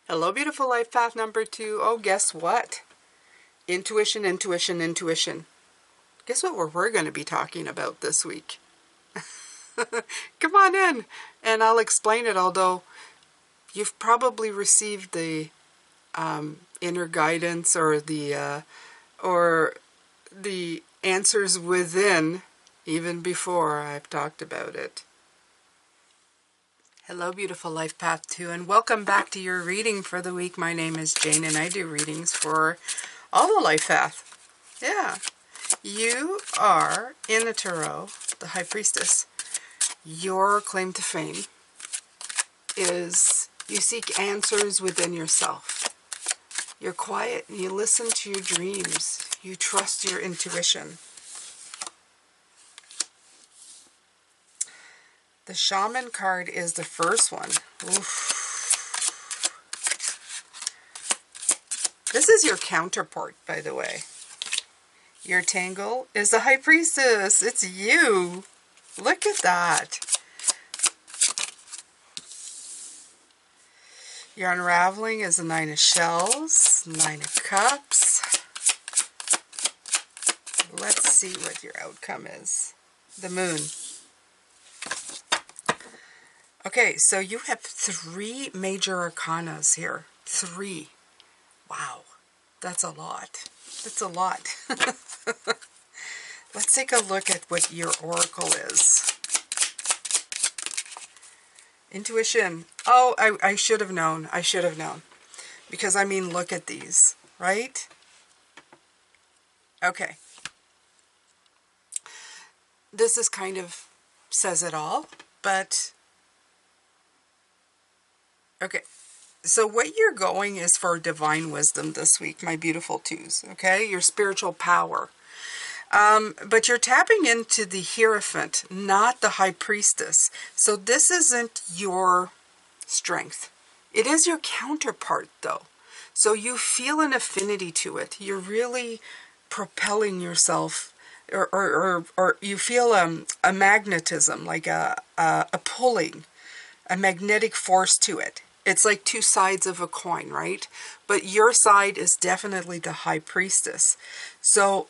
Hello, beautiful life path number 2. Oh, guess what? Intuition, intuition, intuition. Guess what we're going to be talking about this week? Come on in, and I'll explain it, although you've probably received the inner guidance or the answers within even before I've talked about it. Hello, beautiful life path 2, and welcome back to your reading for the week. My name is Jane, and I do readings for all the life path. Yeah, you are in the tarot, the High Priestess. Your claim to fame is you seek answers within yourself. You're quiet and you listen to your dreams. You trust your intuition. The Shaman card is the first one. Oof. This is your counterpart, by the way. Your tangle is the High Priestess. It's you. Look at that. Your unraveling is the Nine of Shells, Nine of Cups. Let's see what your outcome is. The Moon. Okay, so you have 3 major arcanas here. 3. Wow, that's a lot. That's a lot. Let's take a look at what your oracle is. Intuition. Oh, I should have known. I should have known. Because, I mean, look at these, right? Okay. This is kind of says it all, but... Okay. So what you're going is for divine wisdom this week, my beautiful 2s, okay? Your spiritual power. But you're tapping into the Hierophant, not the High Priestess. So this isn't your strength. It is your counterpart, though. So you feel an affinity to it. You're really propelling yourself, or you feel a magnetism, like a pulling, a magnetic force to it. It's like 2 sides of a coin, right? But your side is definitely the High Priestess. So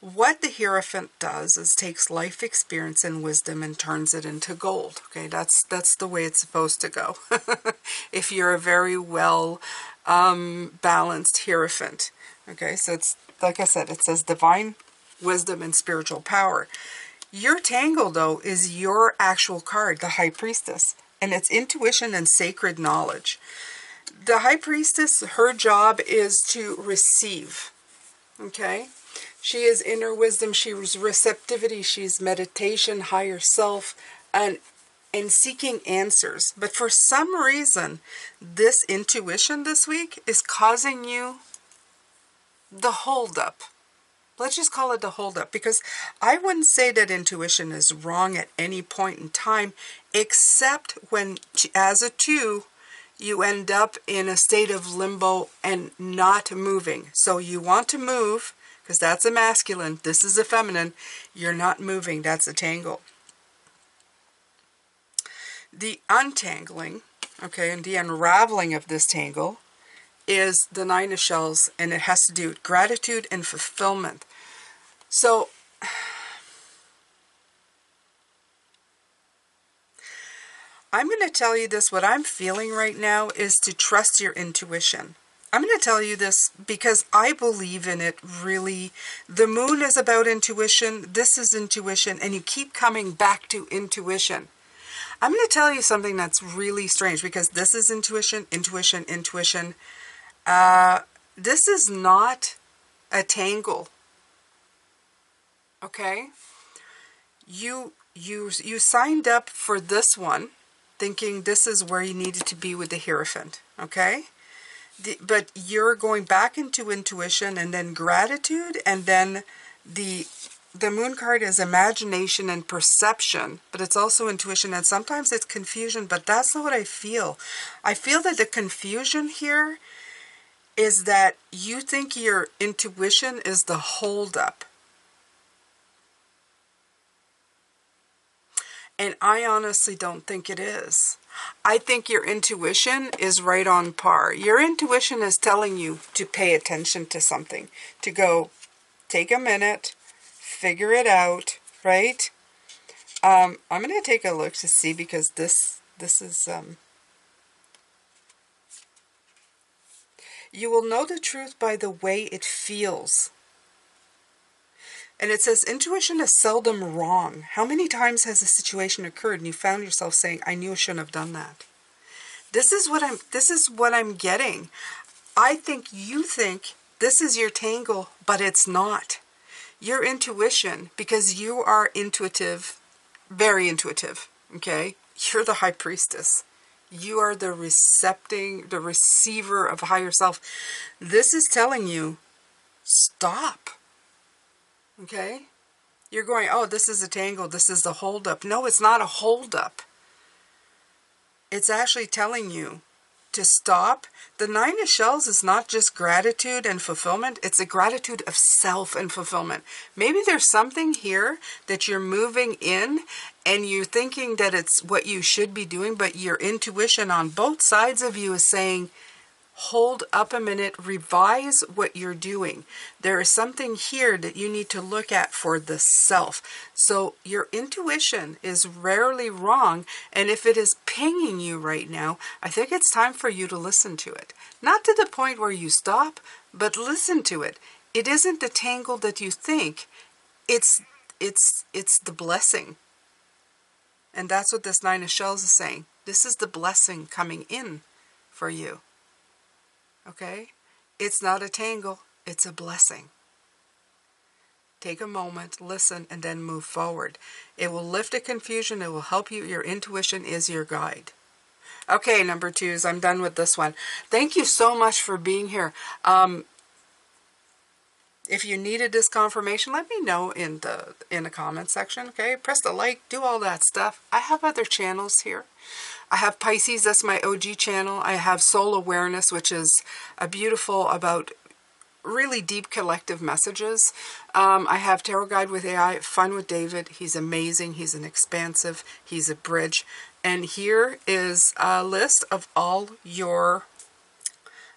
what the Hierophant does is takes life experience and wisdom and turns it into gold. Okay, that's the way it's supposed to go. If you're a very well balanced Hierophant. Okay, so it's like I said, it says divine wisdom and spiritual power. Your tangle, though, is your actual card, the High Priestess. And it's intuition and sacred knowledge. The High Priestess, her job is to receive. Okay? She is inner wisdom. She is receptivity. She's meditation, higher self, and seeking answers. But for some reason, this intuition this week is causing you the holdup. Let's just call it the holdup, because I wouldn't say that intuition is wrong at any point in time, except when, as a 2, you end up in a state of limbo and not moving. So you want to move, because that's a masculine. This is a feminine. You're not moving. That's a tangle. The untangling, okay, and the unraveling of this tangle is the Nine of Shells, and it has to do with gratitude and fulfillment. So, I'm going to tell you this, what I'm feeling right now is to trust your intuition. I'm going to tell you this because I believe in it, really. The Moon is about intuition, this is intuition, and you keep coming back to intuition. I'm going to tell you something that's really strange, because this is intuition, intuition, intuition. This is not a tangle. Okay? You signed up for this one thinking this is where you needed to be with the Hierophant. Okay? But you're going back into intuition and then gratitude, and then the Moon card is imagination and perception, but it's also intuition, and sometimes it's confusion, but that's not what I feel. I feel that the confusion here is that you think your intuition is the holdup. And I honestly don't think it is. I think your intuition is right on par. Your intuition is telling you to pay attention to something, to go take a minute, figure it out, right? I'm going to take a look to see, because this is, you will know the truth by the way it feels. And it says intuition is seldom wrong. How many times has a situation occurred and you found yourself saying, I knew I shouldn't have done that? This is what I'm getting. I think you think this is your tangle, but it's not. Your intuition, because you are intuitive, very intuitive, okay? You're the high priestess. You are the receiver of higher self. This is telling you, stop. Okay? You're going, oh, this is a tangle. This is the holdup. No, it's not a holdup. It's actually telling you to stop. The Nine of Shells is not just gratitude and fulfillment. It's a gratitude of self and fulfillment. Maybe there's something here that you're moving in and you're thinking that it's what you should be doing, but your intuition on both sides of you is saying, hold up a minute, revise what you're doing. There is something here that you need to look at for the self. So your intuition is rarely wrong, and if it is pinging you right now, I think it's time for you to listen to it. Not to the point where you stop, but listen to it. It isn't the tangle that you think. It's the blessing. And that's what this Nine of Shells is saying. This is the blessing coming in for you. Okay? It's not a tangle, it's a blessing. Take a moment, listen, and then move forward. It will lift the confusion, it will help you. Your intuition is your guide. Okay, number 2s, I'm done with this one. Thank you so much for being here. If you needed this confirmation, let me know in the comment section, okay? Press the like, do all that stuff. I have other channels here. I have Pisces, that's my OG channel. I have Soul Awareness, which is a beautiful, about really deep collective messages. I have Tarot Guide with AI, Fun with David. He's amazing. He's an expansive. He's a bridge. And here is a list of all your,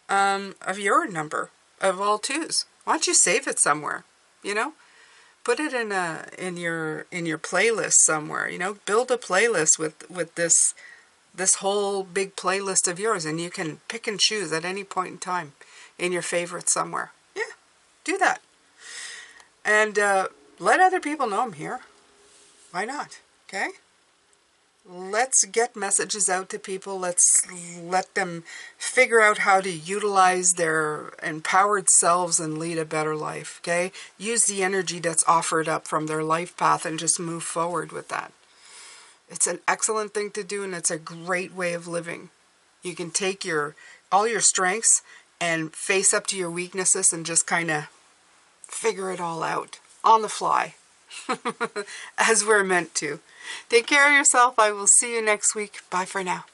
of your number, of all 2s. Why don't you save it somewhere, you know? Put it in your playlist somewhere, you know? Build a playlist with this whole big playlist of yours, and you can pick and choose at any point in time in your favorites somewhere. Yeah, do that. And let other people know I'm here. Why not? Okay? Let's get messages out to people. Let's let them figure out how to utilize their empowered selves and lead a better life. Okay? Use the energy that's offered up from their life path and just move forward with that. It's an excellent thing to do, and it's a great way of living. You can take all your strengths and face up to your weaknesses and just kind of figure it all out on the fly, as we're meant to. Take care of yourself. I will see you next week. Bye for now.